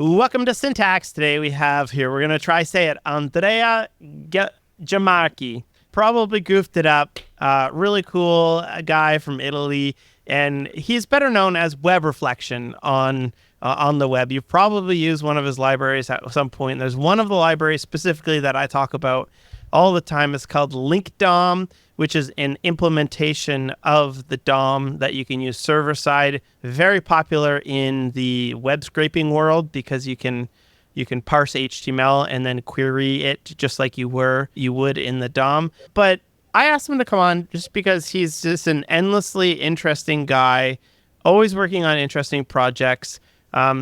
Welcome to Syntax. Today we're going to try say it, Andrea Giammarchi. Probably goofed it up. Really cool guy from Italy, and he's better known as WebReflection on the web. You've probably used one of his libraries at some point. There's one of the libraries specifically that I talk about all the time. It's called LinkDOM, which is an implementation of the DOM that you can use server side. Very popular in the web scraping world because you can parse HTML and then query it just like you would in the DOM. But I asked him to come on just because he's just an endlessly interesting guy, always working on interesting projects.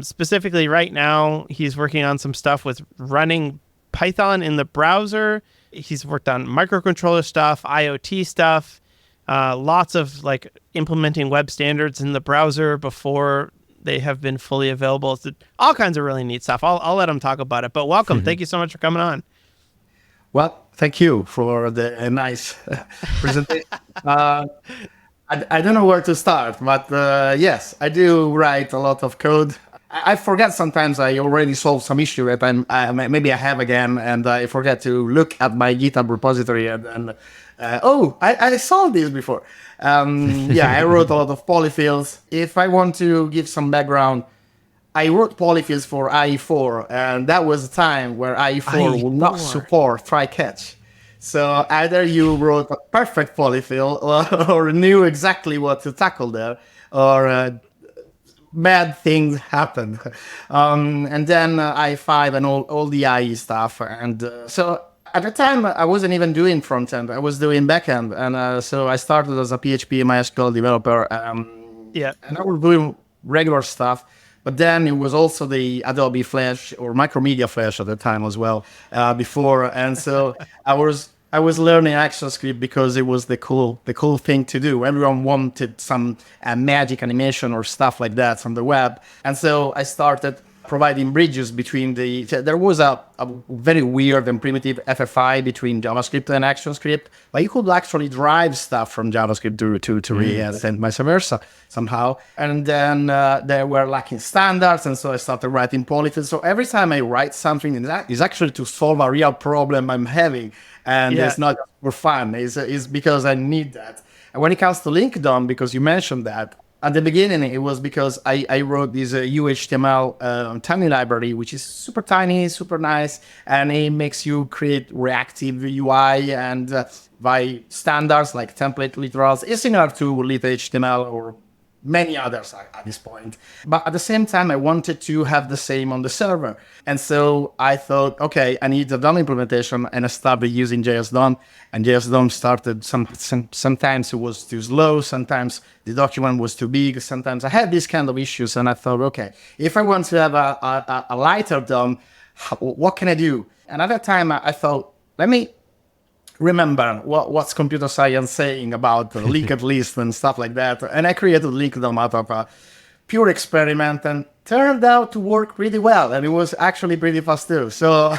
Specifically right now, he's working on some stuff with running Python in the browser. He's worked on microcontroller stuff, IoT stuff, lots of like implementing web standards in the browser before they have been fully available. It's all kinds of really neat stuff. I'll let him talk about it. But welcome. Thank you so much for coming on. Well, thank you for the nice presentation. I don't know where to start, but yes, I do write a lot of code. I forget sometimes I already solved some issue that maybe I have again, and I forget to look at my GitHub repository and I solved this before. I wrote a lot of polyfills. If I want to give some background, I wrote polyfills for IE4, and that was a time where IE4 would not support try-catch. So either you wrote a perfect polyfill or knew exactly what to tackle there, or bad things happened. And then I5 and all the IE stuff. And so at the time, I wasn't even doing front end. I was doing back end. And so I started as a PHP MySQL developer. And I was doing regular stuff. But then it was also the Adobe Flash or Micromedia Flash at the time as well before. And so I was learning ActionScript because it was the cool thing to do. Everyone wanted some magic animation or stuff like that from the web. And so I started providing bridges between there was a very weird and primitive FFI between JavaScript and ActionScript, but you could actually drive stuff from JavaScript to React and vice versa somehow. And then they were lacking standards, and so I started writing polyfills. So every time I write something, it's actually to solve a real problem I'm having. And it's not just for fun. It's because I need that. And when it comes to LinkDOM, because you mentioned that, at the beginning, it was because I wrote this UHTML tiny library, which is super tiny, super nice, and it makes you create reactive UI and by standards like template literals. It's similar to lit HTML or many others at this point. But at the same time, I wanted to have the same on the server. And so I thought, okay, I need a DOM implementation, and I started using JSDOM. And JSDOM started, sometimes it was too slow, sometimes the document was too big, sometimes I had these kind of issues. And I thought, okay, if I want to have a lighter DOM, what can I do? And at that time, I thought, let me remember what's computer science saying about linked list and stuff like that. And I created LinkDOM out of a pure experiment, and turned out to work really well. And it was actually pretty fast too. So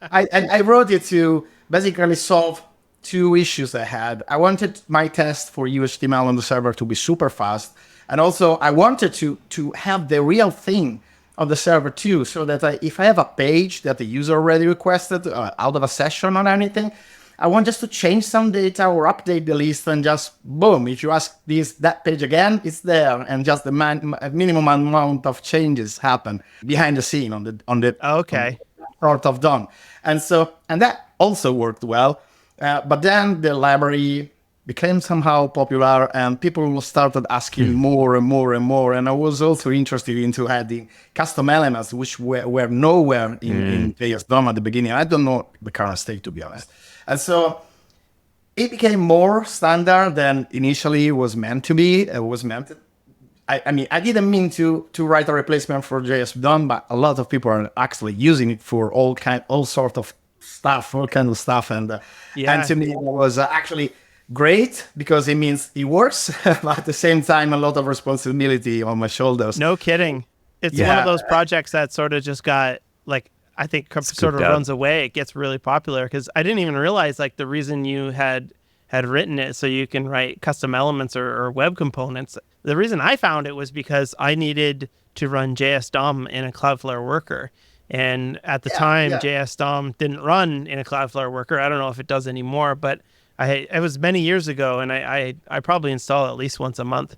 I wrote it to basically solve two issues I had. I wanted my test for UHTML on the server to be super fast. And also I wanted to have the real thing on the server too, so that if I have a page that the user already requested out of a session or anything, I want just to change some data or update the list, and just boom, if you ask that page again, it's there, and just the minimum amount of changes happen behind the scene on the part of DOM. And that also worked well. But then the library became somehow popular, and people started asking more and more and more. And I was also interested into adding custom elements, which were nowhere in JSDOM at the beginning. I don't know the current state, to be honest. And so it became more standard than initially it was meant to be. I mean, I didn't mean to write a replacement for JSDOM, but a lot of people are actually using it for all sort of stuff, all kind of stuff. And to me, it was actually great because it means it works, but at the same time, a lot of responsibility on my shoulders. No kidding. It's one of those projects that sort of just got like, I think sort of runs away. It gets really popular because I didn't even realize like the reason you had written it so you can write custom elements or web components. the reason I found it was because I needed to run JS DOM in a Cloudflare worker. And at the Yeah, time, yeah. JS DOM didn't run in a Cloudflare worker. I don't know if it does anymore, but it was many years ago, and I probably install it at least once a month.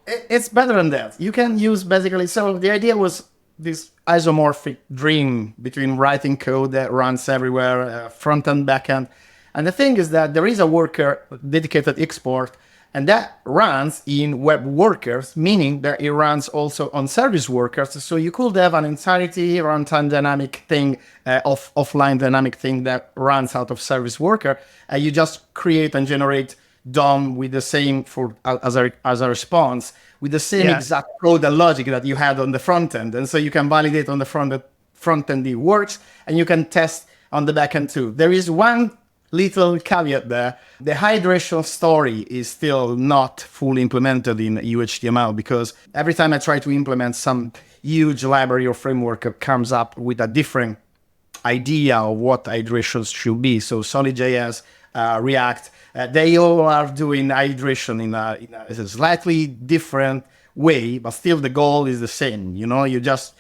It's better than that. You can use basically. So the idea was this isomorphic dream between writing code that runs everywhere, front end, back end. And the thing is that there is a worker dedicated export, and that runs in web workers, meaning that it runs also on service workers. So you could have an entirety runtime dynamic thing, offline dynamic thing that runs out of service worker, and you just create and generate DOM with the same as a response with the same exact code and logic that you had on the front end, and so you can validate on the front end it works, and you can test on the back end too. There is one little caveat there: the hydration story is still not fully implemented in UHTML, because every time I try to implement some huge library or framework, it comes up with a different idea of what hydrations should be. So Solid.js, React, they all are doing hydration in a slightly different way, but still the goal is the same. You just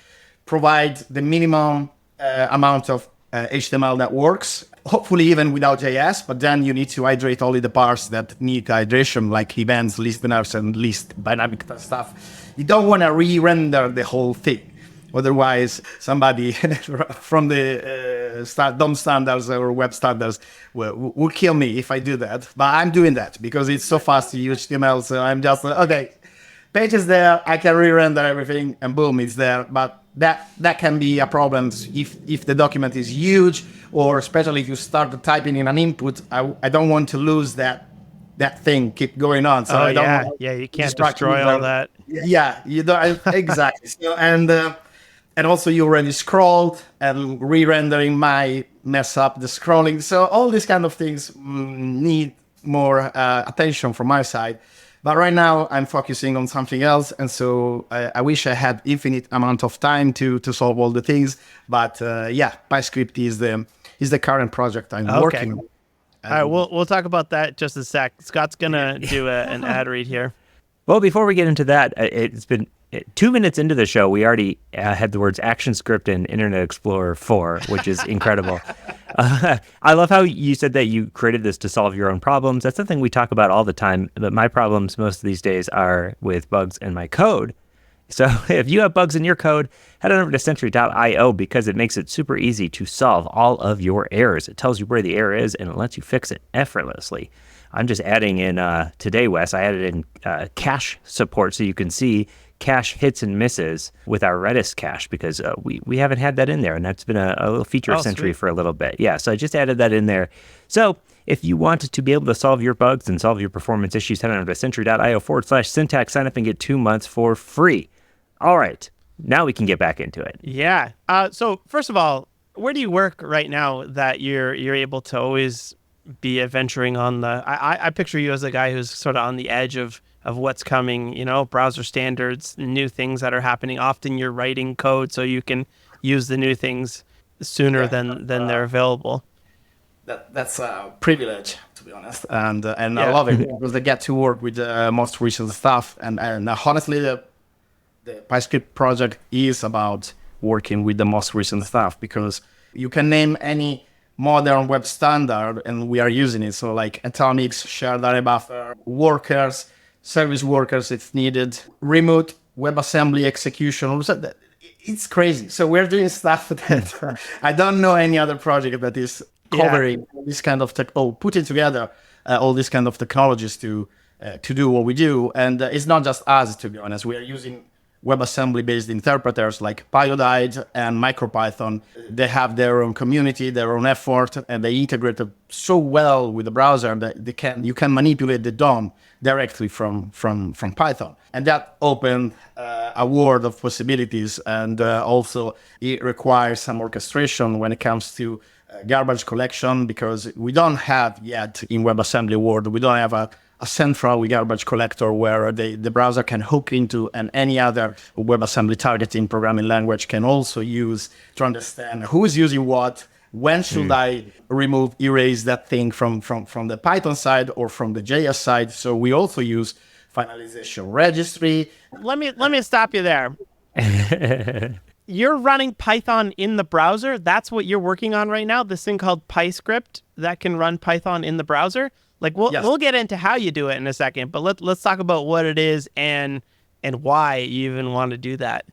provide the minimum amount of HTML that works, hopefully even without JS, but then you need to hydrate only the parts that need hydration, like events, listeners, and list dynamic stuff. You don't want to re-render the whole thing. Otherwise, somebody from the DOM standards or web standards will kill me if I do that. But I'm doing that because it's so fast to use HTML. So I'm just okay, page is there. I can re-render everything, and boom, it's there. But that can be a problem if the document is huge, or especially if you start typing in an input. I don't want to lose that thing keep going on. So I don't want you can't destroy all that. Yeah, you don't exactly. So, and also you already scrolled, and re-rendering might mess up the scrolling. So all these kind of things need more attention from my side. But right now I'm focusing on something else. And so I wish I had infinite amount of time to solve all the things. But PyScript is the current project I'm working on. All right, we'll talk about that just a sec. Scott's gonna do an ad read here. Well, before we get into that, it's been 2 minutes into the show. We already had the words ActionScript and Internet Explorer 4, which is incredible. I love how you said that you created this to solve your own problems. That's something we talk about all the time, but my problems most of these days are with bugs in my code. So if you have bugs in your code, head on over to Sentry.io, because it makes it super easy to solve all of your errors. It tells you where the error is, and it lets you fix it effortlessly. I'm just adding in today, Wes, I added in cache support, so you can see cache hits and misses with our Redis cache, because we haven't had that in there, and that's been a little feature of Sentry for a little bit. Yeah, so I just added that in there. So if you want to be able to solve your bugs and solve your performance issues, head on over to Sentry.io/syntax, sign up and get 2 months for free. All right, now we can get back into it. Yeah. So first of all, where do you work right now that you're able to always be adventuring on the? I picture you as a guy who's sort of on the edge of what's coming. Browser standards, new things that are happening. Often you're writing code so you can use the new things sooner than they're available. That's a privilege, to be honest, and I love it because I get to work with the most recent stuff, and honestly, the PyScript project is about working with the most recent stuff, because you can name any modern web standard and we are using it. So like atomics, shared array buffer, workers, service workers if needed, remote WebAssembly execution. It's crazy. So we're doing stuff that I don't know any other project that is covering this kind of putting together all these kind of technologies to do what we do. And it's not just us, to be honest. We are using WebAssembly-based interpreters like Pyodide and MicroPython. They have their own community, their own effort, and they integrate so well with the browser that you can manipulate the DOM directly from Python. And that opened a world of possibilities. And also, it requires some orchestration when it comes to garbage collection, because we don't have yet in WebAssembly world, we don't have a central garbage collector where the browser can hook into, and any other WebAssembly targeting programming language can also use to understand who is using what, when should I erase that thing from the Python side or from the JS side. So we also use finalization registry. Let me stop you there. You're running Python in the browser. That's what you're working on right now. This thing called PyScript that can run Python in the browser. Like we'll get into how you do it in a second, but let's talk about what it is and why you even want to do that.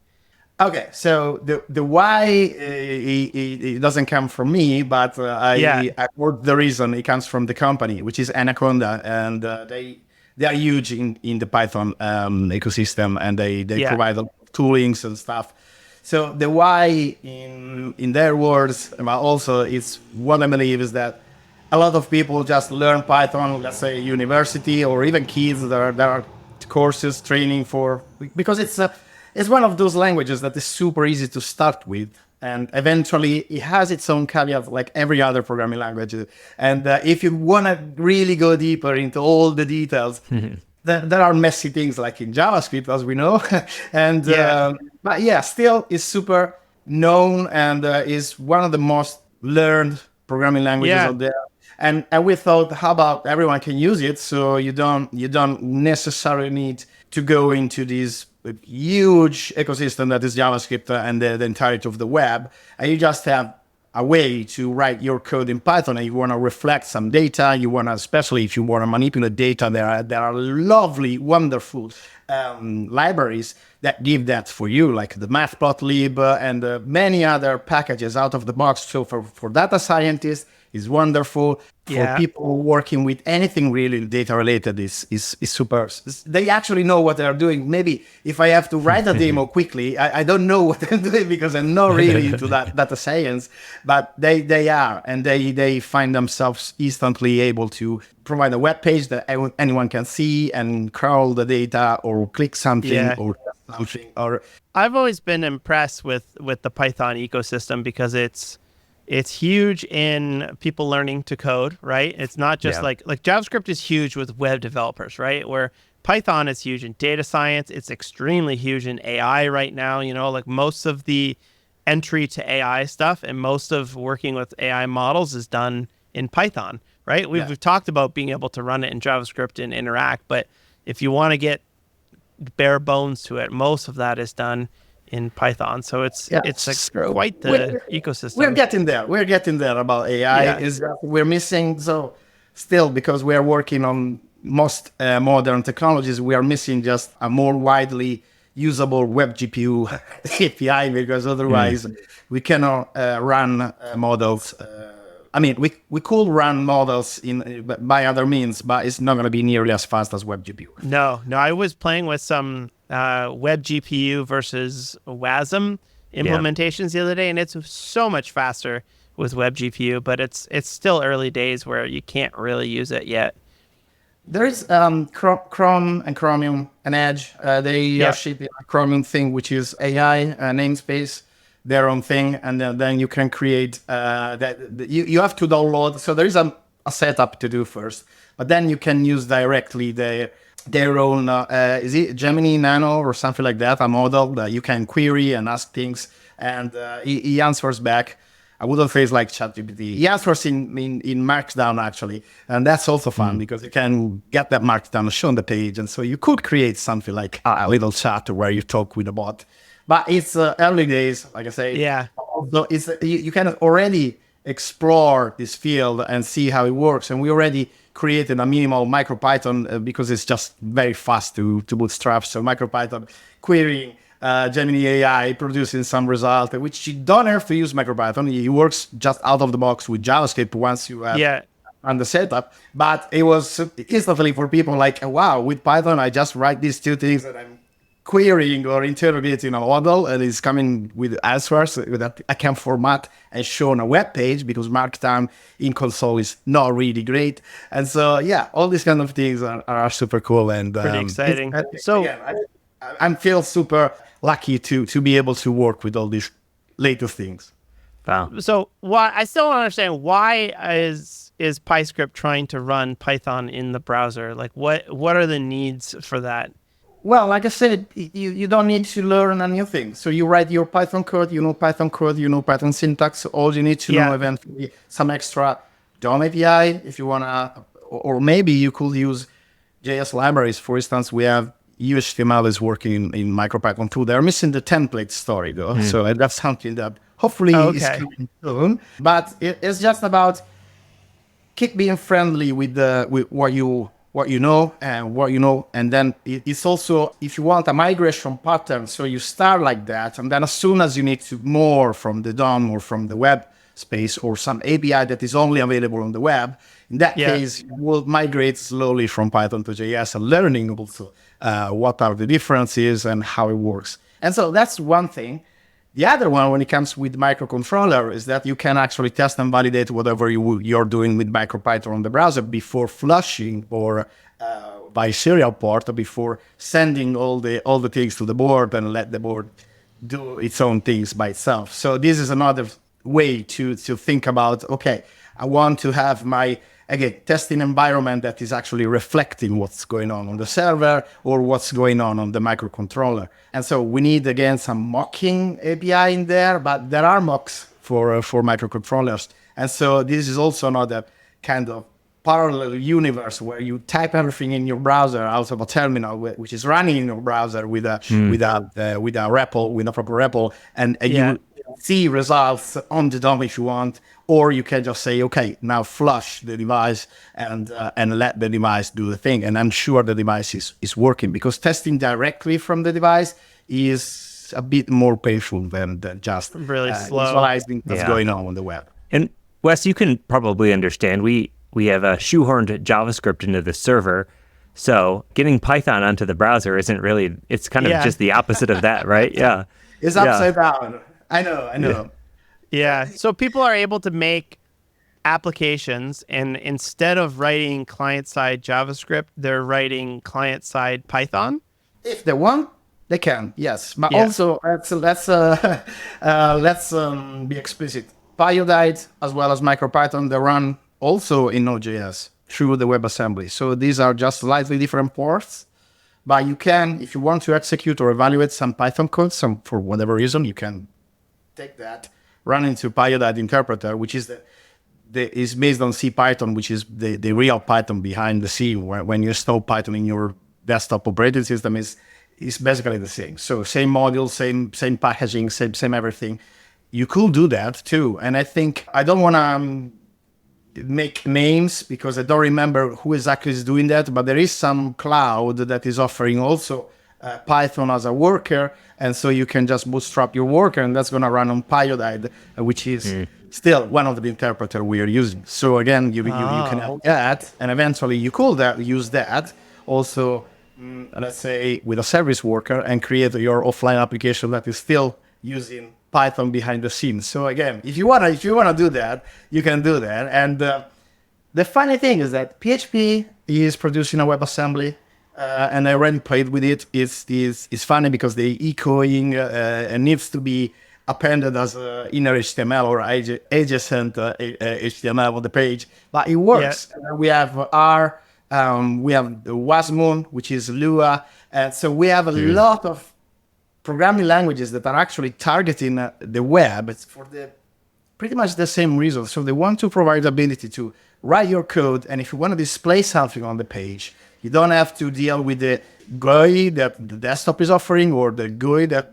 Okay, so the why it doesn't come from me, but I work the reason it comes from the company, which is Anaconda, and they are huge in the Python ecosystem, and they provide toolings and stuff. So the why in their words, but also it's what I believe is that a lot of people just learn Python, let's say university or even kids there are courses training for, because it's one of those languages that is super easy to start with, and eventually it has its own caveats like every other programming language. And if you want to really go deeper into all the details, there are messy things like in JavaScript, as we know. And but yeah, still is super known and is one of the most learned programming languages out there. And we thought, how about everyone can use it, so you don't necessarily need to go into this huge ecosystem that is JavaScript and the entirety of the web, and you just have a way to write your code in Python, and you want to reflect some data, you want to, especially if you want to manipulate data, there are lovely, wonderful libraries that give that for you, like the matplotlib and many other packages out of the box. So for data scientists, is wonderful. For people working with anything really data related is super. They actually know what they're doing. Maybe if I have to write a demo quickly, I don't know what I'm doing because I'm not really into that data science, but they are, and they find themselves instantly able to provide a web page that anyone can see and crawl the data or click something or something. Or I've always been impressed with the Python ecosystem because it's huge in people learning to code, right? It's not just like JavaScript is huge with web developers, right? Where Python is huge in data science. It's extremely huge in AI right now. You know, like most of the entry to AI stuff and most of working with AI models is done in Python, right? We've talked about being able to run it in JavaScript and interact, but if you want to get bare bones to it, most of that is done in Python. So it's quite the ecosystem. We're getting there. We're getting there about AI. We're missing, so still, because we are working on most modern technologies, we are missing just a more widely usable web GPU API, because otherwise we cannot run models. I mean, we could run models by other means, but it's not going to be nearly as fast as web GPU. No, I was playing with some web GPU versus WASM implementations the other day, and it's so much faster with web GPU, but it's still early days where you can't really use it yet. There is Chrome and Chromium and Edge. They are shipping a Chromium thing, which is AI namespace, their own thing, and then you can create that. You have to download. So there is a setup to do first, but then you can use directly their own, is it Gemini Nano or something like that, a model that you can query and ask things, and he answers back. I wouldn't say it's like ChatGPT. He answers in Markdown, actually, and that's also fun because you can get that Markdown shown on the page, and so you could create something like a little chat where you talk with a bot. But it's early days, like I say. Yeah. So you can already explore this field and see how it works, and we already created a minimal MicroPython because it's just very fast to bootstrap. So MicroPython querying Gemini AI, producing some result, which you don't have to use MicroPython. It works just out of the box with JavaScript once you have on the setup. But it was instantly for people like, wow, with Python, I just write these two things that I'm querying or interrogating a model, and it's coming with answers that I can format and show on a web page, because Markdown in console is not really great. And so, all these kind of things are super cool and pretty exciting. I feel super lucky to be able to work with all these latest things. Wow. So I still don't understand, why is PyScript trying to run Python in the browser? Like what are the needs for that? Well, like I said, you don't need to learn a new thing. So you write your Python code, you know Python syntax. All you need to know eventually some extra DOM API if you want to, or maybe you could use JS libraries. For instance, we have UHTML is working in MicroPython too. They're missing the template story though. So that's something that hopefully is Okay. coming soon. But it's just about keep being friendly with what you know, and then it's also if you want a migration pattern, so you start like that, and then as soon as you need to more from the DOM or from the web space or some API that is only available on the web, in that case you will migrate slowly from Python to JS and learning also what are the differences and how it works. And so that's one thing. The other one, when it comes with microcontroller, is that you can actually test and validate whatever you're doing with MicroPython on the browser before flushing or by serial port, or before sending all the things to the board and let the board do its own things by itself. So this is another way to think about, okay, I want to have my, again, testing environment that is actually reflecting what's going on the server or what's going on the microcontroller. And so we need, again, some mocking API in there, but there are mocks for microcontrollers. And so this is also another kind of parallel universe where you type everything in your browser out of a terminal, which is running in your browser with a REPL, with a proper REPL, and you see results on the DOM if you want, or you can just say, okay, now flush the device and let the device do the thing. And I'm sure the device is working, because testing directly from the device is a bit more painful than just really slow visualizing what's going on the web. And Wes, you can probably understand, we have shoehorned JavaScript into the server. So getting Python onto the browser isn't really, it's kind of just the opposite of that, right? Yeah. It's upside down. I know. Yeah. So people are able to make applications, and instead of writing client-side JavaScript, they're writing client-side Python. If they want, they can. Yes, but also let's be explicit. Pyodide as well as MicroPython, they run also in Node.js through the WebAssembly. So these are just slightly different ports. But you can, if you want to execute or evaluate some Python code, for whatever reason, you can take that, run into Pyodide interpreter, which is is based on CPython, which is the real Python behind the scene. When you install Python in your desktop operating system, is basically the same. So same module, same packaging, same everything. You could do that too. And I think I don't want to make names because I don't remember who exactly is doing that, but there is some cloud that is offering also Python as a worker, and so you can just bootstrap your worker, and that's going to run on Pyodide, which is still one of the interpreters we are using. So again, you can have that, and eventually you could use that also, let's say, with a service worker and create your offline application that is still using Python behind the scenes. So again, if you wanna do that, you can do that. And the funny thing is that PHP is producing a WebAssembly, and I already played with it. It's funny because the echoing needs to be appended as inner HTML or adjacent HTML on the page, but it works. Yeah. We have R, we have the WASM, which is Lua, and so we have a lot of programming languages that are actually targeting the web. It's for pretty much the same reason. So they want to provide the ability to write your code, and if you want to display something on the page, you don't have to deal with the GUI that the desktop is offering or the GUI that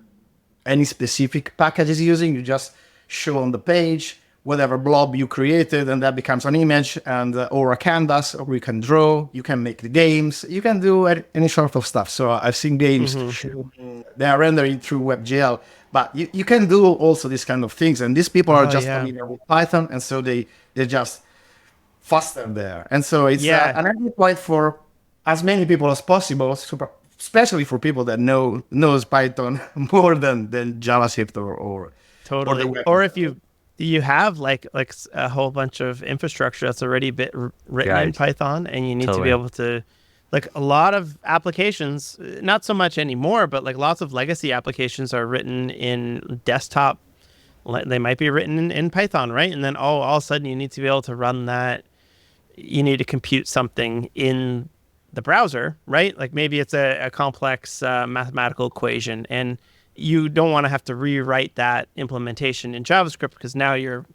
any specific package is using. You just show on the page whatever blob you created, and that becomes an image and or a canvas, or you can draw, you can make the games, you can do any sort of stuff. So I've seen games, they are rendering through WebGL, but you can do also these kind of things. And these people are just familiar with Python, and so they're just faster there. And so it's an entry point for as many people as possible, especially for people that knows Python more than JavaScript or totally. Or if you have like a whole bunch of infrastructure that's already written in Python, and you need to be able to, like, a lot of applications, not so much anymore, but like lots of legacy applications are written in desktop. They might be written in Python, right? And then all of a sudden you need to be able to run that. You need to compute something in the browser, right? Like maybe it's a complex mathematical equation, and you don't want to have to rewrite that implementation in JavaScript, because now you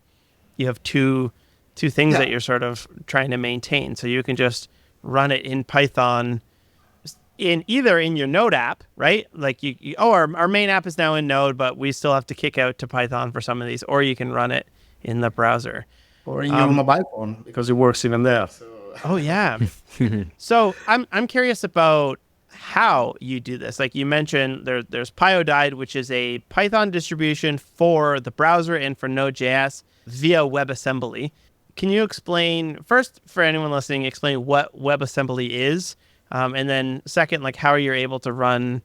have two things that you're sort of trying to maintain. So you can just run it in Python in either in your Node app, right? Like our main app is now in Node, but we still have to kick out to Python for some of these, or you can run it in the browser. Or in your mobile phone, because it works even there. So. Oh yeah. So I'm curious about how you do this. Like you mentioned, there's Pyodide, which is a Python distribution for the browser and for Node.js via WebAssembly. Can you explain first, for anyone listening, explain what WebAssembly is, and then second, like how you're able to run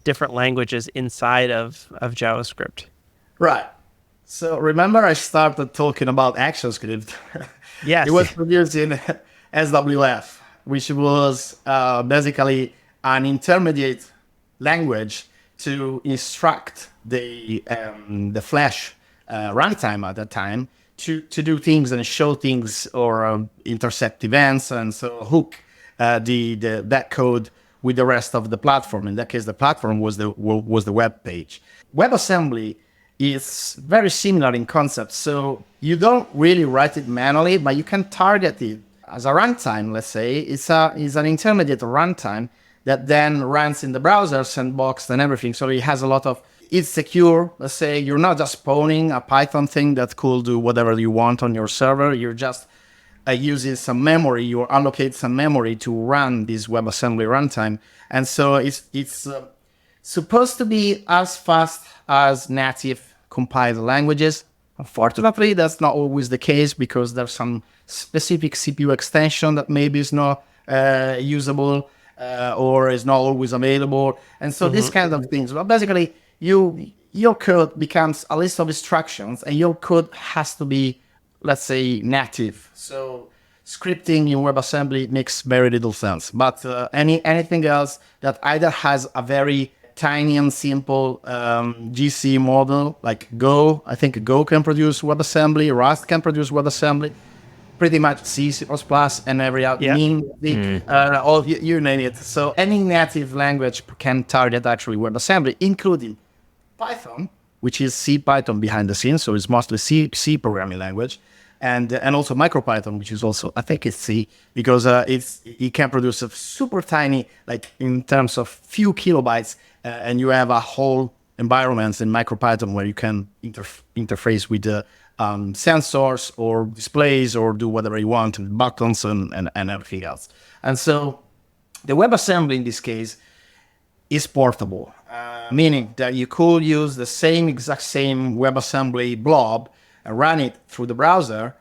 different languages inside of JavaScript? Right. So remember, I started talking about ActionScript. Yes. It was produced in SWF, which was basically an intermediate language to instruct the Flash runtime at that time to do things and show things or intercept events, and so hook that code with the rest of the platform. In that case, the platform was the web page. WebAssembly is very similar in concept, so you don't really write it manually, but you can target it as a runtime. Let's say it's an intermediate runtime that then runs in the browser, sandbox, and everything. So it has a lot of, it's secure. Let's say you're not just spawning a Python thing that could do whatever you want on your server. You're just using some memory. You allocate some memory to run this WebAssembly runtime, and so it's supposed to be as fast as native compiled languages. Unfortunately, that's not always the case, because there's some specific CPU extension that maybe is not usable or is not always available. And so these kind of things. But basically, your code becomes a list of instructions, and your code has to be, let's say, native. So scripting in WebAssembly makes very little sense. But anything else that either has a very tiny and simple GC model, like Go. I think Go can produce WebAssembly, Rust can produce WebAssembly, pretty much C, C++, and every other all you name it. So any native language can target actually WebAssembly, including Python, which is C Python behind the scenes, so it's mostly C programming language, and also MicroPython, which is also, I think it's C, because it can produce a super tiny, like in terms of few kilobytes, and you have a whole environment in MicroPython where you can interface with the sensors or displays or do whatever you want, and buttons and everything else. And so the WebAssembly in this case is portable, meaning that you could use the exact same WebAssembly blob and run it through the browser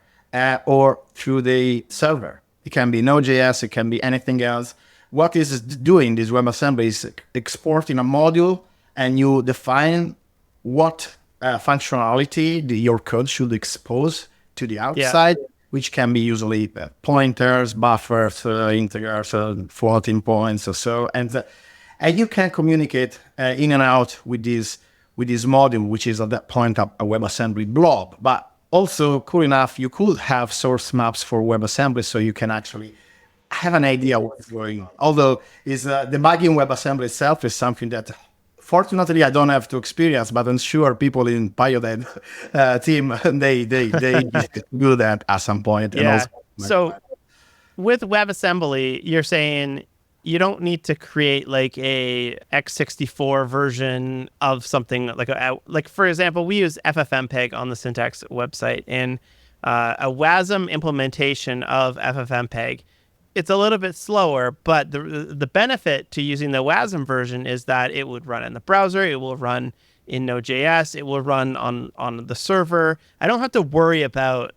or through the server. It can be Node.js, it can be anything else. What this is doing, this WebAssembly, is exporting a module, and you define what functionality your code should expose to the outside, which can be usually pointers, buffers, integers, floating points, or so. And you can communicate in and out with this module, which is at that point a WebAssembly blob. But also, cool enough, you could have source maps for WebAssembly, so you can actually have an idea what's going on. Although debugging WebAssembly itself is something that, fortunately, I don't have to experience, but I'm sure people in Pyodide team, they do that at some point. Yeah. And also, so with WebAssembly, you're saying you don't need to create like a x64 version of something like for example, we use FFmpeg on the Syntax website, and a WASM implementation of FFmpeg. It's a little bit slower, but the benefit to using the WASM version is that it would run in the browser, it will run in Node.js, it will run on the server. I don't have to worry about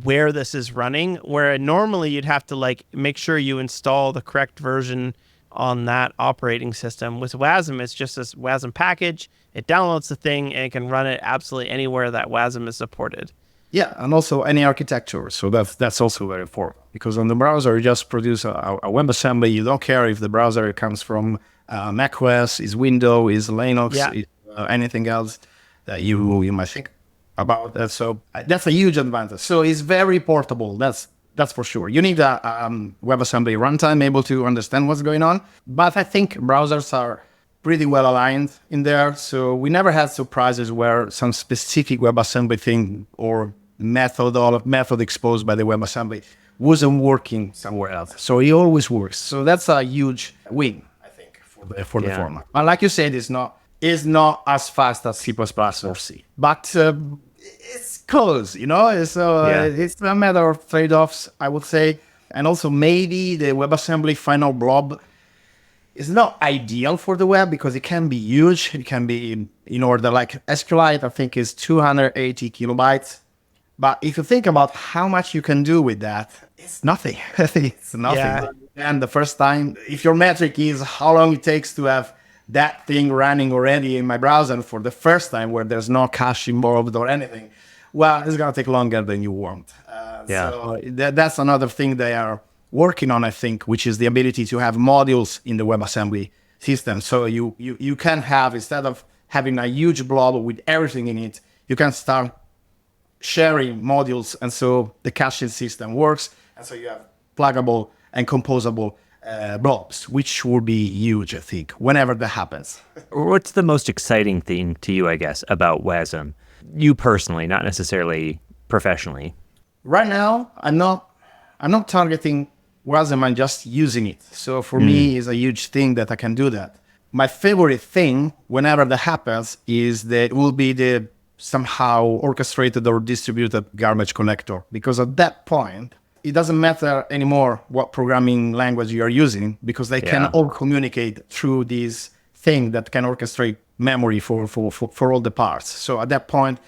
where this is running, where normally you'd have to like make sure you install the correct version on that operating system. With WASM, it's just this WASM package. It downloads the thing, and it can run it absolutely anywhere that WASM is supported. Yeah, and also any architecture. So that's also very important, because on the browser, you just produce a WebAssembly. You don't care if the browser comes from macOS, is Windows, is Linux, is anything else that you might think about that. So that's a huge advantage. So it's very portable. That's for sure. You need a WebAssembly runtime able to understand what's going on. But I think browsers are pretty well aligned in there. So we never had surprises where some specific WebAssembly thing or method exposed by the WebAssembly wasn't working somewhere else. So it always works. So that's a huge win, I think, for the format. And like you said, it's not as fast as C++ or C, but it's close, you know. So it's a matter of trade-offs, I would say. And also maybe the WebAssembly final blob is not ideal for the web because it can be huge. It can be in order, like SQLite, I think is 280 kilobytes. But if you think about how much you can do with that, it's nothing. It's nothing. Yeah. And the first time, if your metric is how long it takes to have that thing running already in my browser for the first time where there's no cache involved or anything, well, it's going to take longer than you want. So that's another thing they are working on, I think, which is the ability to have modules in the WebAssembly system. So you can have, instead of having a huge blob with everything in it, you can start sharing modules, and so the caching system works, and so you have pluggable and composable blobs, which would be huge, I think, whenever that happens. What's the most exciting thing to you, I guess, about WASM? You personally, not necessarily professionally. Right now, I'm not targeting WASM, I'm just using it. So for me, it's a huge thing that I can do that. My favorite thing, whenever that happens, is that it will be the somehow orchestrated or distributed garbage collector. Because at that point, it doesn't matter anymore what programming language you are using, because they can all communicate through this thing that can orchestrate memory for all the parts. So at that point,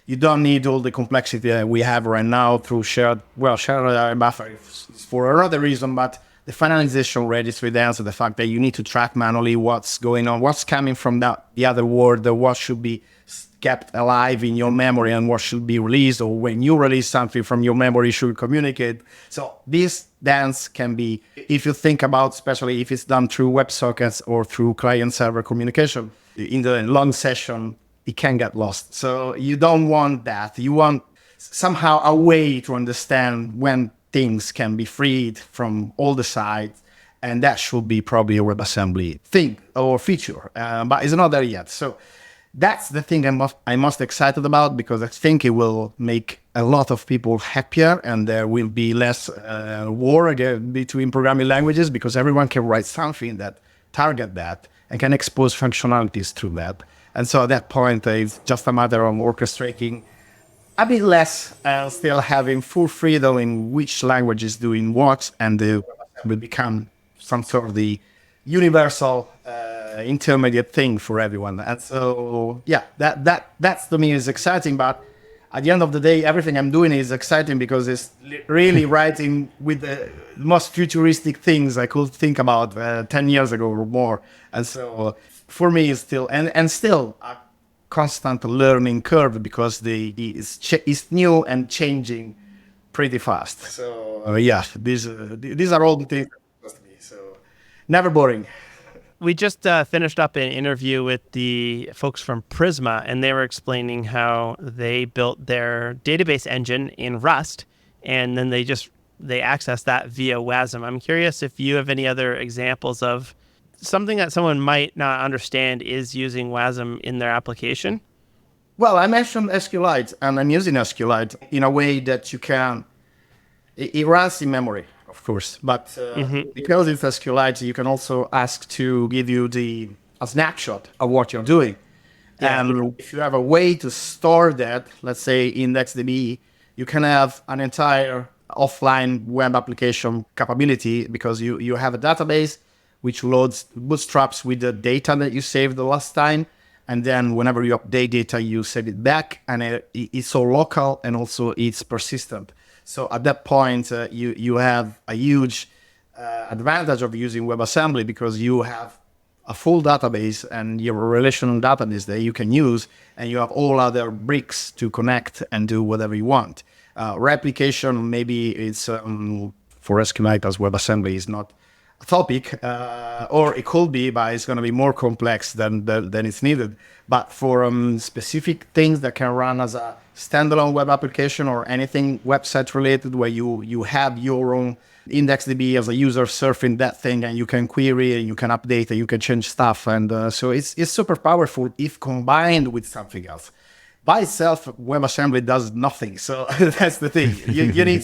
you don't need all the complexity that we have right now through shared buffer is for another reason, but the finalization registry down to the fact that you need to track manually what's going on, what's coming from the other word, what should be kept alive in your memory and what should be released, or when you release something from your memory should communicate. So this dance can be, if you think about, especially if it's done through WebSockets or through client-server communication, in the long session, it can get lost. So you don't want that. You want somehow a way to understand when things can be freed from all the sides, and that should be probably a WebAssembly thing or feature, but it's not there yet. So that's the thing I'm most excited about, because I think it will make a lot of people happier, and there will be less war again between programming languages, because everyone can write something that target that and can expose functionalities through that. And so at that point, it's just a matter of orchestrating a bit less and still having full freedom in which language is doing what, and it will become some sort of the universal intermediate thing for everyone. And so, yeah, that's to me is exciting. But at the end of the day, everything I'm doing is exciting because it's really writing with the most futuristic things I could think about 10 years ago or more. And so for me, it's still, and still a constant learning curve, because it's new and changing pretty fast. So yeah, these are all the things that interest me. So never boring. We just finished up an interview with the folks from Prisma, and they were explaining how they built their database engine in Rust, and then they access that via WASM. I'm curious if you have any other examples of something that someone might not understand is using WASM in their application. Well, I mentioned SQLite, and I'm using SQLite in a way that you can. It runs in memory, of course, but because it's SQLite, you can also ask to give you a snapshot of what you're doing. Yeah. And if you have a way to store that, let's say IndexedDB, you can have an entire offline web application capability, because you have a database which bootstraps with the data that you saved the last time. And then whenever you update data, you save it back, and it's all local, and also it's persistent. So at that point, you have a huge advantage of using WebAssembly, because you have a full database and your relational database that you can use, and you have all other bricks to connect and do whatever you want. Replication, maybe it's for SQLite as WebAssembly is not a topic, or it could be, but it's going to be more complex than it's needed. But for specific things that can run as a standalone web application, or anything website related, where you have your own IndexedDB as a user surfing that thing, and you can query and you can update and you can change stuff. And so it's super powerful if combined with something else. by itself, WebAssembly does nothing. So that's the thing. You need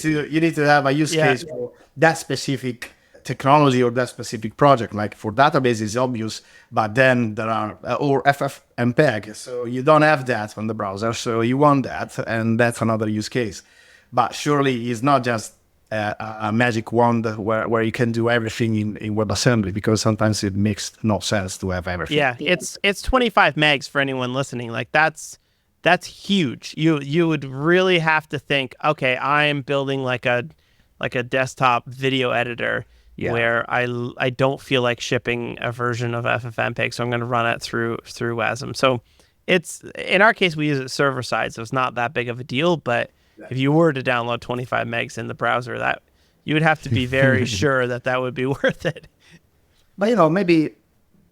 to have a use case for that specific technology or that specific project. Like for database is obvious, but then there are or FFmpeg. So you don't have that on the browser. So you want that, and that's another use case. But surely it's not just a magic wand where you can do everything in WebAssembly, because sometimes it makes no sense to have everything. Yeah, it's 25 megs for anyone listening. Like that's huge. You would really have to think, okay, I'm building like a desktop video editor where I don't feel like shipping a version of FFmpeg, so I'm going to run it through WASM. So it's, in our case, we use it server side, so it's not that big of a deal. But if you were to download 25 megs in the browser, that you would have to be very sure that would be worth it. But maybe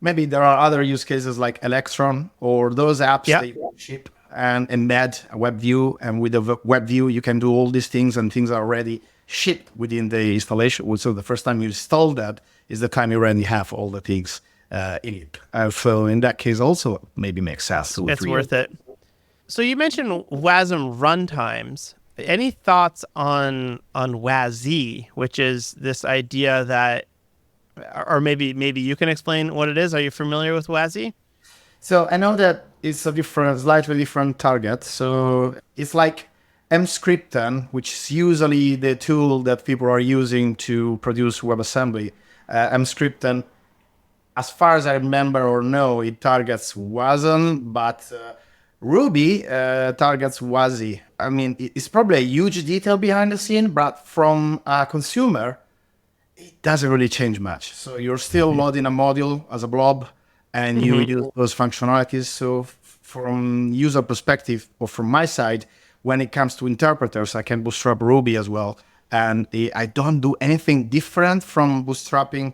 there are other use cases like Electron or those apps that you ship and embed a web view, and with the web view you can do all these things, and things are already shipped within the installation. So the first time you install that is the time you already have all the things in it. So in that case also maybe makes sense. It's worth it. So you mentioned WASM runtimes. Any thoughts on WASI, which is this idea that, or maybe you can explain what it is. Are you familiar with WASI? So I know that it's a slightly different target. So it's like mscripten, which is usually the tool that people are using to produce WebAssembly. Mscripten, as far as I remember or know, it targets WASM, but Ruby targets WASI. I mean, it's probably a huge detail behind the scene, but from a consumer, it doesn't really change much. So you're still loading a module as a blob, and you use those functionalities. So from user perspective, or from my side, when it comes to interpreters, I can bootstrap Ruby as well. And I don't do anything different from bootstrapping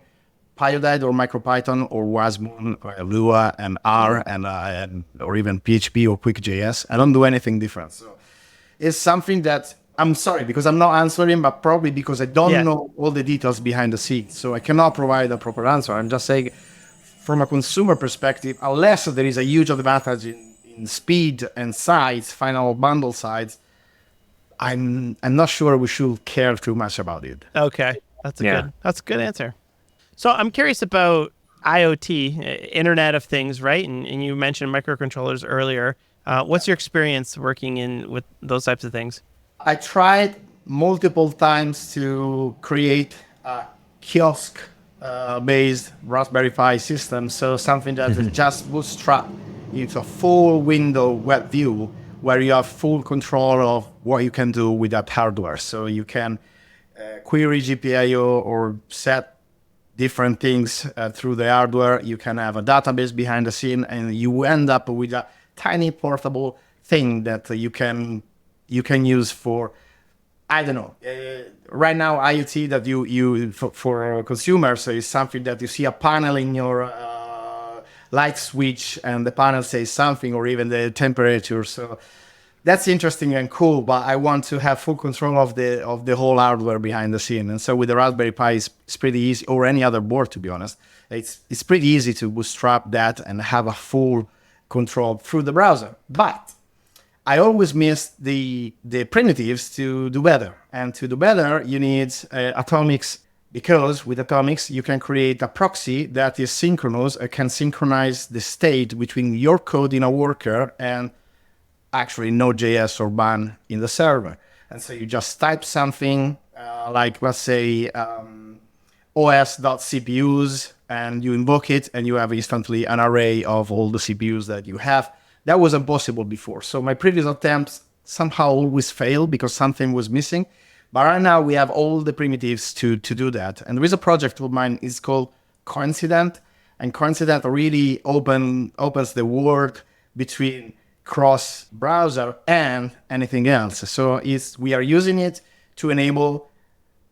Pyodide or MicroPython or WASM or Lua and R and or even PHP or QuickJS. I don't do anything different. So it's something that, I'm sorry, because I'm not answering, but probably because I don't know all the details behind the scenes. So I cannot provide a proper answer. I'm just saying, from a consumer perspective, unless there is a huge advantage in speed and size, final bundle size, I'm not sure we should care too much about it. Okay, that's a good answer. So I'm curious about IoT, Internet of Things, right? And you mentioned microcontrollers earlier. What's your experience working with those types of things? I tried multiple times to create a kiosk-based Raspberry Pi system, so something that is just bootstrap into a full window web view where you have full control of what you can do with that hardware. So you can query GPIO or set different things through the hardware. You can have a database behind the scene, and you end up with a tiny portable thing that you can use for, I don't know. Right now, IoT that you for consumers is something that you see a panel in your light switch, and the panel says something, or even the temperature. So that's interesting and cool, but I want to have full control of the whole hardware behind the scene. And so with the Raspberry Pi, it's pretty easy, or any other board, to be honest. It's pretty easy to bootstrap that and have a full control through the browser. But I always miss the primitives to do better. And to do better, you need atomics, because with atomics, you can create a proxy that is synchronous and can synchronize the state between your code in a worker and actually Node.js or BAN in the server. And so you just type something like, let's say, os.cpus, and you invoke it, and you have instantly an array of all the CPUs that you have. That wasn't possible before. So my previous attempts somehow always failed because something was missing. But right now we have all the primitives to do that. And there is a project of mine, it's called Coincident. And Coincident really opens the world between cross-browser and anything else. So we are using it to enable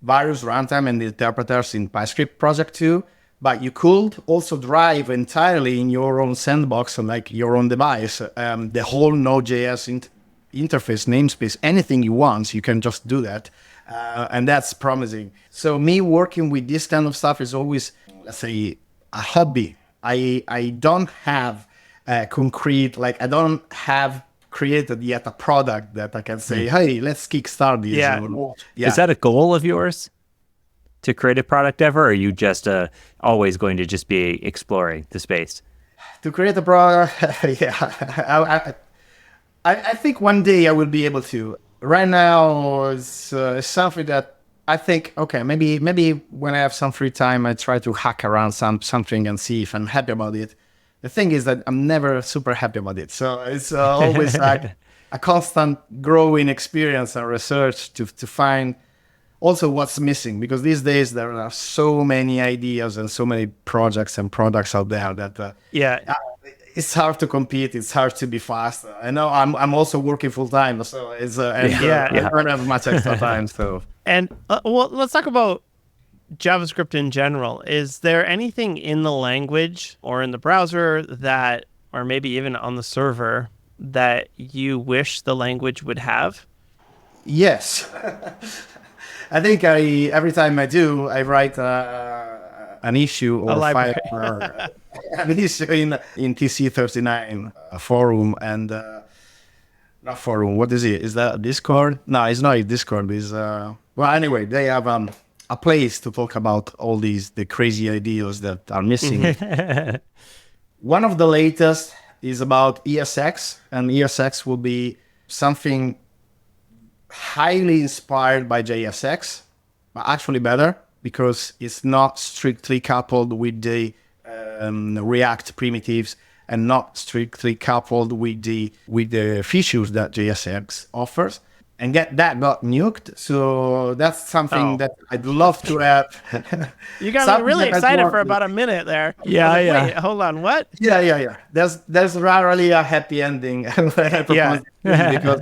various runtime and interpreters in PyScript project 2, but you could also drive entirely in your own sandbox, like your own device, the whole Node.js interface, namespace, anything you want, you can just do that. And that's promising. So me working with this kind of stuff is always, let's say, a hobby. I don't have concrete, like I don't have created yet a product that I can say, hey, let's kickstart this. Yeah. Is that a goal of yours to create a product ever, or are you just always going to just be exploring the space? To create a product, yeah. I think one day I will be able to. Right now, it's something that I think, okay, maybe when I have some free time, I try to hack around something and see if I'm happy about it. The thing is that I'm never super happy about it. So it's always like a constant growing experience and research to find also what's missing. Because these days there are so many ideas and so many projects and products out there that it's hard to compete. It's hard to be fast. I know I'm also working full time, so it's I don't have much extra time. So well, let's talk about JavaScript in general. Is there anything in the language or in the browser that, or maybe even on the server, that you wish the language would have? Yes, I think every time I do, I write an issue or file an issue in TC39 forum and not forum. What is it? Is that Discord? No, it's not Discord. It's well, anyway, they have a place to talk about all the crazy ideas that are missing. One of the latest is about ESX, and ESX will be something highly inspired by JSX, but actually better because it's not strictly coupled with the React primitives and not strictly coupled with the features that JSX offers. And that got nuked, so that's something that I'd love to have. You got me really excited for about a minute there. Wait, hold on, what? Yeah. There's rarely a happy ending when I propose because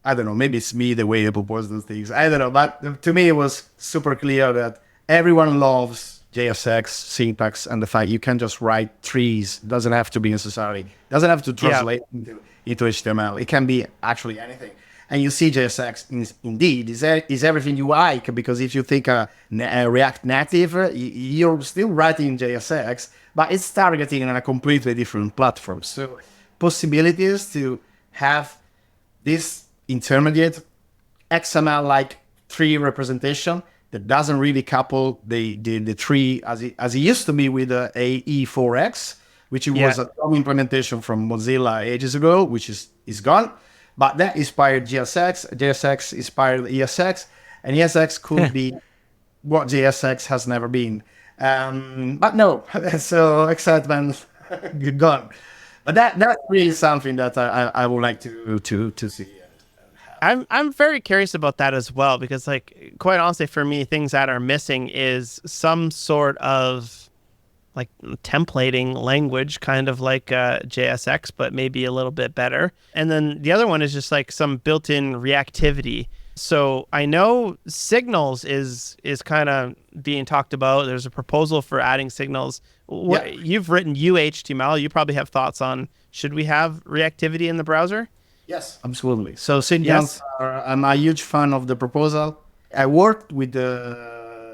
I don't know, maybe it's me the way I propose those things. I don't know, but to me it was super clear that everyone loves JSX syntax and the fact you can just write trees. It doesn't have to be necessary. It doesn't have to translate into HTML. It can be actually anything. And you see JSX indeed is everything you like, because if you think a React native, you're still writing JSX, but it's targeting on a completely different platform. So possibilities to have this intermediate XML-like tree representation that doesn't really couple the tree as it used to be with AE4X, which was a dumb implementation from Mozilla ages ago, which is gone. But that inspired JSX, JSX inspired ESX, and ESX could be what JSX has never been. But no, so excitement gone. But that's really something that I would like to see. I'm very curious about that as well, because like quite honestly for me, things that are missing is some sort of like templating language, kind of like JSX, but maybe a little bit better. And then the other one is just like some built-in reactivity. So I know signals is kind of being talked about. There's a proposal for adding signals. You've written UHTML. You probably have thoughts on, should we have reactivity in the browser? Yes, absolutely. So signals I'm a huge fan of the proposal. I worked with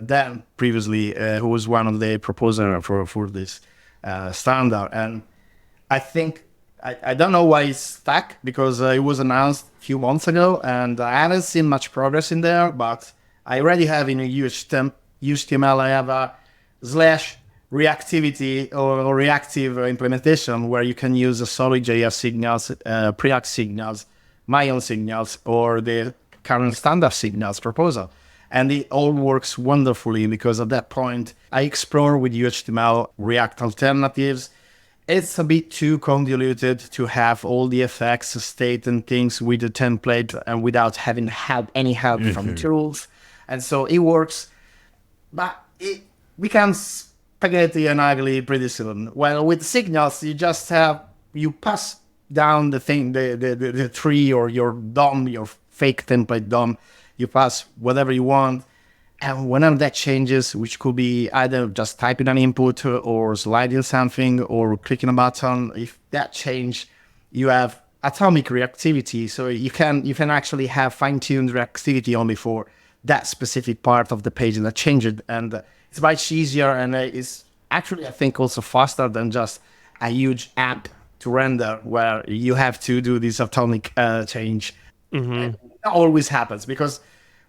Dan previously, who was one of the proposers for this standard. And I think, I don't know why it's stuck, because it was announced a few months ago and I haven't seen much progress in there, but I already have in a HTML, I have a / reactivity or reactive implementation where you can use a solid.js signals, Preact signals, my own signals, or the current standard signals proposal. And it all works wonderfully, because at that point, I explore with HTML React alternatives. It's a bit too convoluted to have all the effects, state, and things with the template and without having had any help from tools. And so it works, but it becomes spaghetti and ugly pretty soon. Well, with signals, you pass down the thing, the tree or your DOM, your fake template DOM. You pass whatever you want, and whenever that changes, which could be either just typing an input or sliding something or clicking a button, if that change, you have atomic reactivity. So you can actually have fine-tuned reactivity only for that specific part of the page that changed, and it's much easier, and it's actually, I think, also faster than just a huge app to render where you have to do this atomic change. It always happens because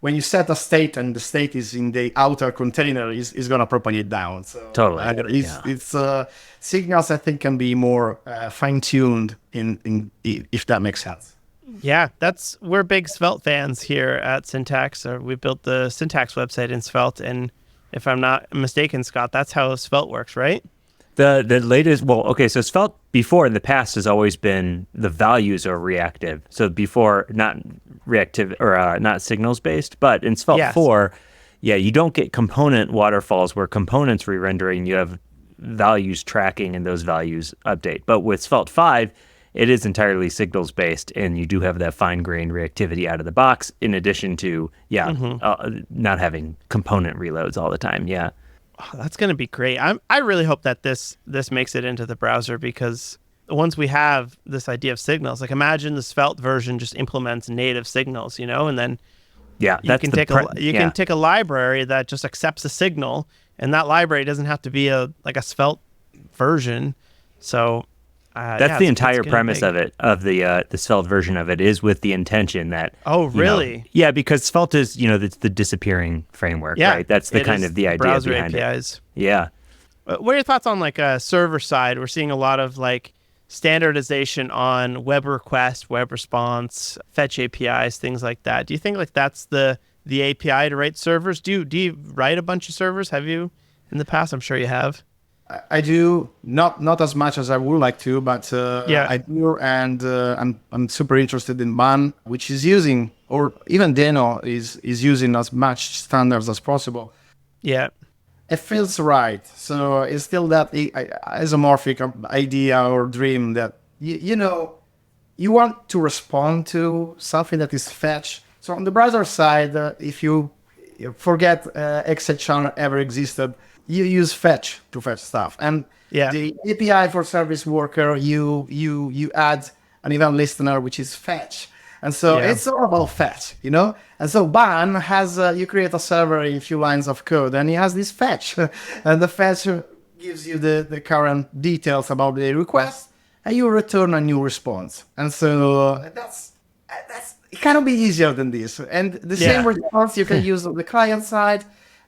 when you set a state and the state is in the outer container, is going to propagate down. So Totally. it's signals I think can be more fine-tuned if that makes sense. Yeah, we're big Svelte fans here at Syntax. We built the Syntax website in Svelte, and if I'm not mistaken, Scott, that's how Svelte works, right? The latest, so Svelte before in the past has always been the values are reactive. So before, not reactive or not signals based, but in Svelte 4, you don't get component waterfalls where components re-rendering. You have values tracking and those values update. But with Svelte 5, it is entirely signals based, and you do have that fine-grained reactivity out of the box, in addition to not having component reloads all the time. Yeah. Oh, that's going to be great. I really hope that this makes it into the browser, because once we have this idea of signals, like imagine the Svelte version just implements native signals, and then you can take a library that just accepts a signal, and that library doesn't have to be a Svelte version. So that's the entire premise of it, of the Svelte version of it, is with the intention that. Oh, really? Because Svelte is it's the disappearing framework, right? That's the kind of the idea browser behind APIs. it. Yeah. What are your thoughts on a server side? We're seeing a lot of standardization on web request, web response, fetch APIs, things like that. Do you think that's the API to write servers? Do you write a bunch of servers? Have you in the past? I'm sure you have. I do not as much as I would like to, but I do, and I'm super interested in MAN, which is using, or even Deno is using as much standards as possible. Yeah, it feels right. So it's still that isomorphic idea or dream that you want to respond to something that is fetch. So on the browser side, if you forget XHR ever existed, you use fetch to fetch stuff, and the API for service worker, you add an event listener, which is fetch, and so it's all about fetch, And so ban has you create a server in a few lines of code, and it has this fetch, and the fetch gives you the current details about the request, and you return a new response, and so that's it cannot be easier than this, and the same response you can use on the client side.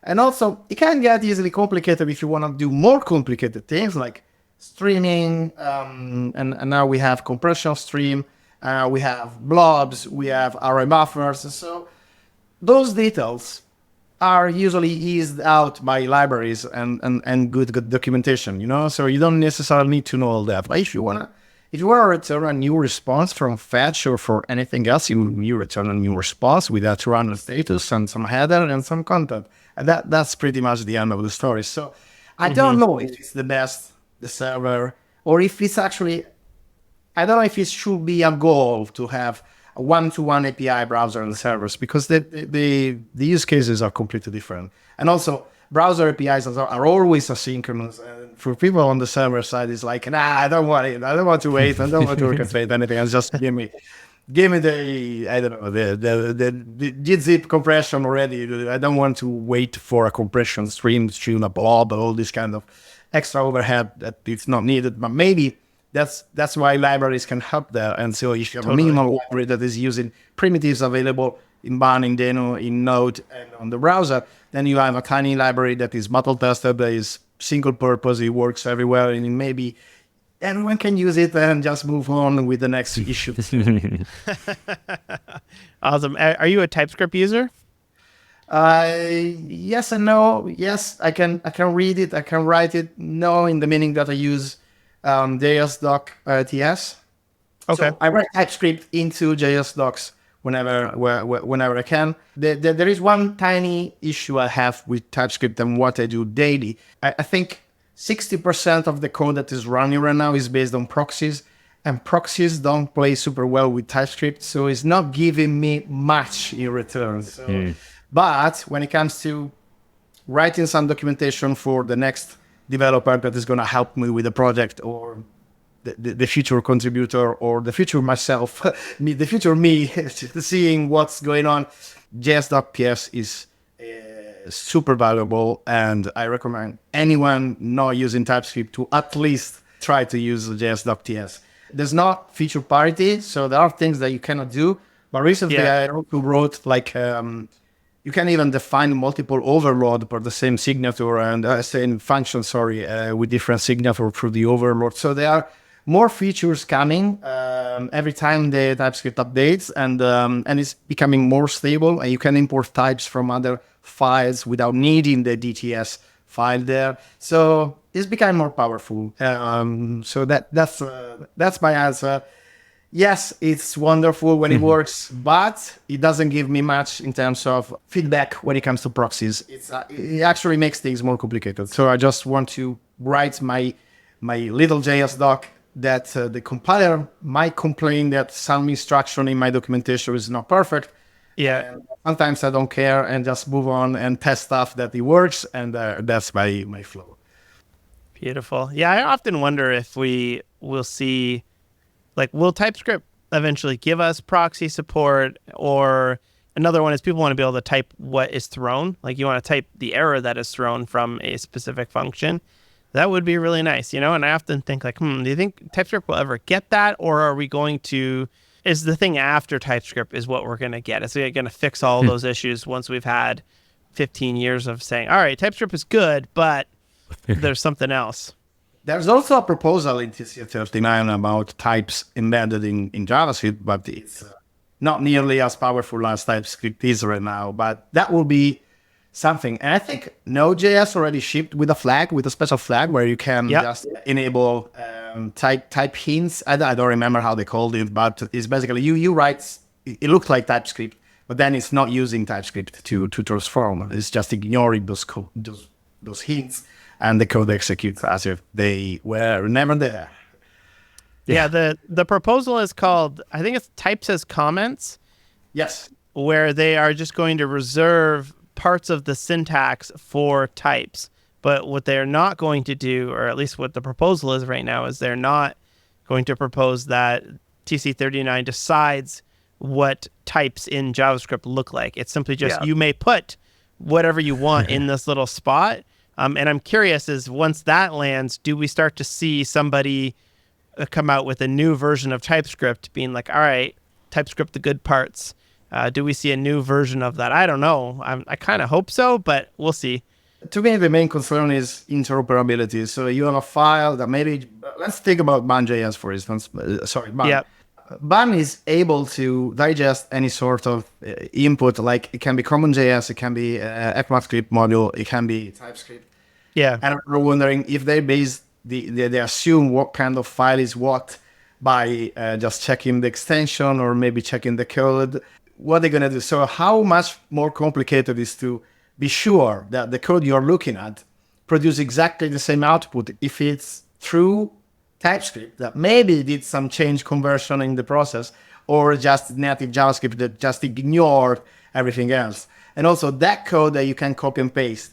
And also, it can get easily complicated if you want to do more complicated things like streaming. And now we have compression stream, we have blobs, we have array buffers. So those details are usually eased out by libraries and good documentation, So you don't necessarily need to know all that. But if you want to return a new response from fetch or for anything else, you return a new response with that run status and some header and some content. And that's pretty much the end of the story. So I don't know if it's the server, or if it's actually, I don't know if it should be a goal to have a one-to-one API browser and servers, because the use cases are completely different. And also, browser APIs are always asynchronous. And for people on the server side, it's like, I don't want it. I don't want to wait. I don't want to orchestrate anything. It's just give me the, I don't know, the zip compression already. I don't want to wait for a compression stream, a blob, all this kind of extra overhead that it's not needed. But maybe that's why libraries can help there. And so if you have a minimal library that is using primitives available in MAN, in Deno, in Node, and on the browser, then you have a tiny library that is battle tested, that is single purpose, it works everywhere, and maybe everyone can use it and just move on with the next issue. Awesome. Are you a TypeScript user? Yes and no. Yes, I can read it. I can write it. No, in the meaning that I use JS.ts. Okay. So I write TypeScript into JS docs whenever I can. There is one tiny issue I have with TypeScript and what I do daily. I think 60% of the code that is running right now is based on proxies, and proxies don't play super well with TypeScript, so it's not giving me much in return. So, but when it comes to writing some documentation for the next developer that is going to help me with the project, or the future contributor, or the future myself, the future me, seeing what's going on, JS.ps is super valuable, and I recommend anyone not using TypeScript to at least try to use JS.ts. There's not feature parity, so there are things that you cannot do. But recently, Yeah. I also wrote like you can even define multiple overload for the same signature and same function, with different signature for the overload. So there are more features coming every time the TypeScript updates, and it's becoming more stable. And you can import types from other files without needing the DTS file there. So it's becoming more powerful. So that's my answer. Yes, it's wonderful when it works, but it doesn't give me much in terms of feedback when it comes to proxies. It actually makes things more complicated. So I just want to write my little JS doc that the compiler might complain that some instruction in my documentation is not perfect. Yeah. And sometimes I don't care and just move on and test stuff that it works, and that's my flow. Beautiful. Yeah, I often wonder if we will see, like, will TypeScript eventually give us proxy support? Or another one is people want to be able to type what is thrown. Like, you want to type the error that is thrown from a specific function. That would be really nice, you know? And I often think, like, do you think TypeScript will ever get that? Or are we going to, is the thing after TypeScript is what we're going to get? Is it going to fix all those issues once we've had 15 years of saying, all right, TypeScript is good, but there's something else? There's also a proposal in TC39 about types embedded in JavaScript, but it's not nearly as powerful as TypeScript is right now. But that will be something. And I think Node.js already shipped with a special flag where you can just enable type hints. I don't remember how they called it, but it's basically you write, it looks like TypeScript, but then it's not using TypeScript to transform. It's just ignoring those hints, and the code executes as if they were never there. Yeah, the proposal is called, I think it's types as comments. Yes. Where they are just going to reserve parts of the syntax for types. But what they're not going to do, or at least what the proposal is right now, is they're not going to propose that TC39 decides what types in JavaScript look like. It's simply just you may put whatever you want in this little spot. And I'm curious, is once that lands, do we start to see somebody come out with a new version of TypeScript being like, all right, TypeScript, the good parts. Do we see a new version of that? I don't know. I kind of hope so, but we'll see. To me, the main concern is interoperability. So you have a file that maybe, let's think about Ban.js, for instance. Ban. Yep. Ban is able to digest any sort of input, like it can be CommonJS, it can be ECMAScript module, it can be TypeScript. Yeah. And I'm wondering if they they assume what kind of file is what by just checking the extension or maybe checking the code. What are they going to do? So how much more complicated is to be sure that the code you're looking at produce exactly the same output if it's through TypeScript that maybe did some change conversion in the process, or just native JavaScript that just ignored everything else. And also that code that you can copy and paste.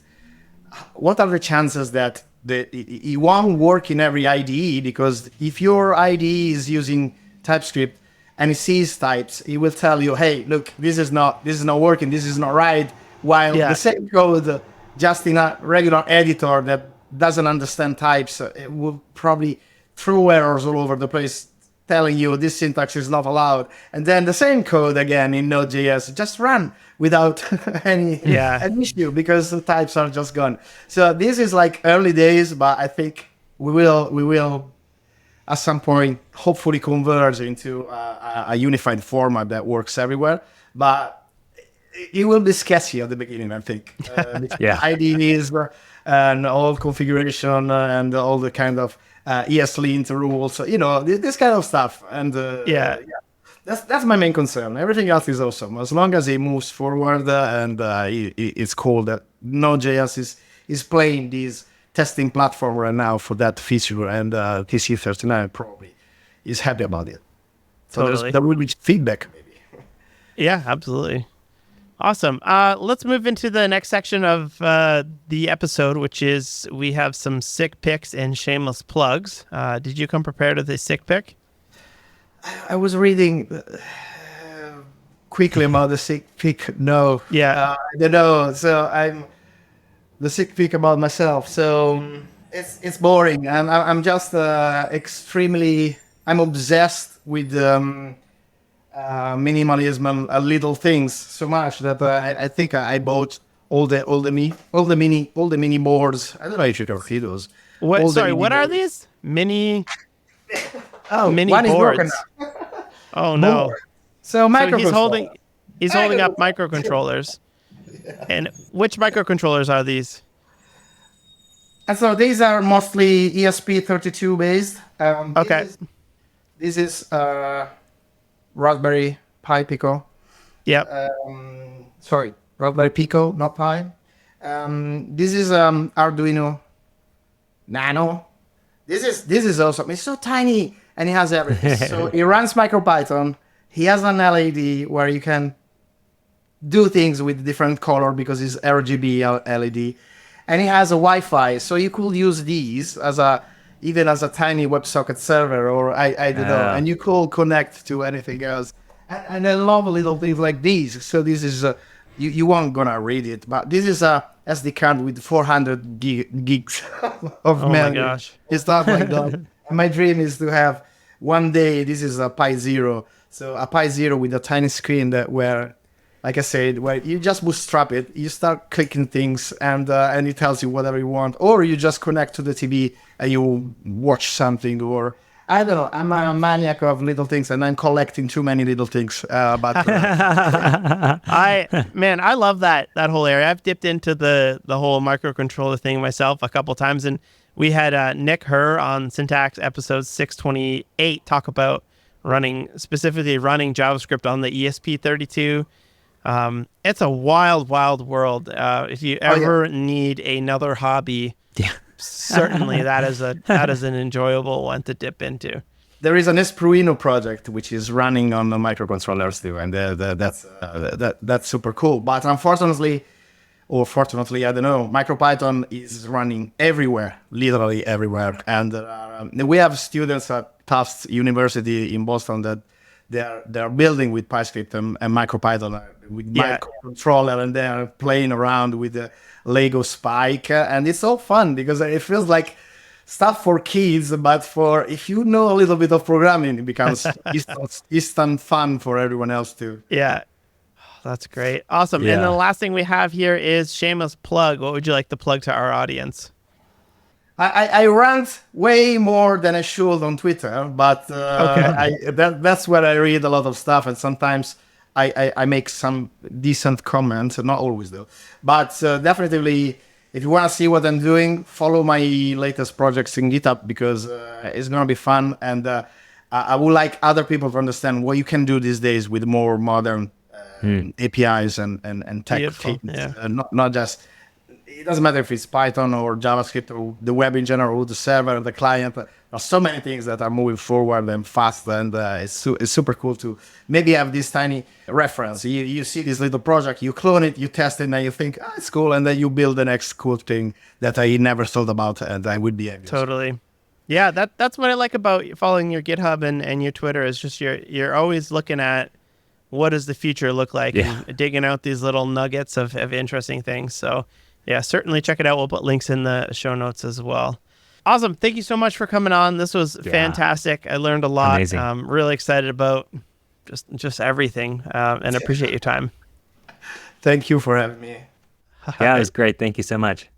What are the chances that it won't work in every IDE? Because if your IDE is using TypeScript and it sees types, it will tell you, hey, look, this is not working, this is not right. While the same code, just in a regular editor that doesn't understand types, it will probably throw errors all over the place, telling you this syntax is not allowed. And then the same code again in Node.js just run without any issue because the types are just gone. So this is like early days, but I think we will at some point hopefully converge into a unified format that works everywhere. But it will be sketchy at the beginning, I think. IDEs and all configuration and all the kind of ESLint rules, this kind of stuff. And that's my main concern. Everything else is awesome as long as it moves forward, and it's cool that Node.js is playing this testing platform right now for that feature, and TC39 probably is happy about it. So totally. there will be feedback, maybe. Yeah, absolutely. Awesome. Let's move into the next section of the episode, which is we have some sick picks and shameless plugs. Did you come prepared with a sick pick? I was reading quickly about the sick pick. No. Yeah. I don't know. So I'm the sick pick about myself. So it's boring. I'm just extremely I'm obsessed with minimalism and little things so much that I think I bought all the mini boards. I don't know if you can see those. What? All the Sorry, mini what are boards. these? Mini Oh, mini one is broken boards. now. Oh no! Board. So So he's microcontroller. holding up microcontrollers. And which microcontrollers are these? And so these are mostly ESP32 based. Okay. This is Raspberry Pi Pico. Yep. Sorry, Raspberry Pico, not Pi. This is Arduino Nano. This is awesome. It's so tiny and it has everything. So it runs MicroPython. He has an LED where you can do things with different color because it's RGB LED, and it has a Wi-Fi, so you could use these as even as a tiny WebSocket server, or I don't know, and you could connect to anything else. And I love little things like these. So this is you won't gonna read it, but this is a SD card with 400 gigs of Oh my memory. gosh. It's stuff like that. And my dream is to have one day. This is a Pi Zero, so a Pi Zero with a tiny screen where, like I said, where you just bootstrap it, you start clicking things, and it tells you whatever you want, or you just connect to the TV and you watch something, or I don't know. I'm a maniac of little things, and I'm collecting too many little things. But I love that whole area. I've dipped into the whole microcontroller thing myself a couple times, and we had Nick Herr on Syntax episode 628 talk about specifically running JavaScript on the ESP32. It's a wild world. If you ever need another hobby, certainly that is an enjoyable one to dip into. there is an Espruino project which is running on the microcontrollers too, and that's super cool. But unfortunately, or fortunately, I don't know, MicroPython is running everywhere, literally everywhere. And we have students at Tufts University in Boston that they're building with PyScript and MicroPython with microcontroller, and they're playing around with the Lego Spike, and it's so fun because it feels like stuff for kids, but if you know a little bit of programming, it becomes instant fun for everyone else too. Yeah. That's great. Awesome. Yeah. And the last thing we have here is shameless plug. What would you like to plug to our audience? I rant way more than I should on Twitter, but that's where I read a lot of stuff, and sometimes I make some decent comments, not always though. But definitely, if you want to see what I'm doing, follow my latest projects in GitHub, because it's going to be fun, and I would like other people to understand what you can do these days with more modern APIs and tech. Beautiful, yeah. Not just, it doesn't matter if it's Python or JavaScript or the web in general, or the server, the client. There are so many things that are moving forward and fast, and it's super cool to maybe have this tiny reference. You see this little project, you clone it, you test it, and you think, it's cool, and then you build the next cool thing that I never thought about, and I would be envious. Totally. Yeah, that's what I like about following your GitHub and your Twitter, is just you're always looking at what does the future look like, and digging out these little nuggets of interesting things. So yeah, certainly check it out. We'll put links in the show notes as well. Awesome. Thank you so much for coming on. This was fantastic. I learned a lot. Amazing. Really excited about just everything, and appreciate your time. Thank you for having me. Yeah, it was great. Thank you so much.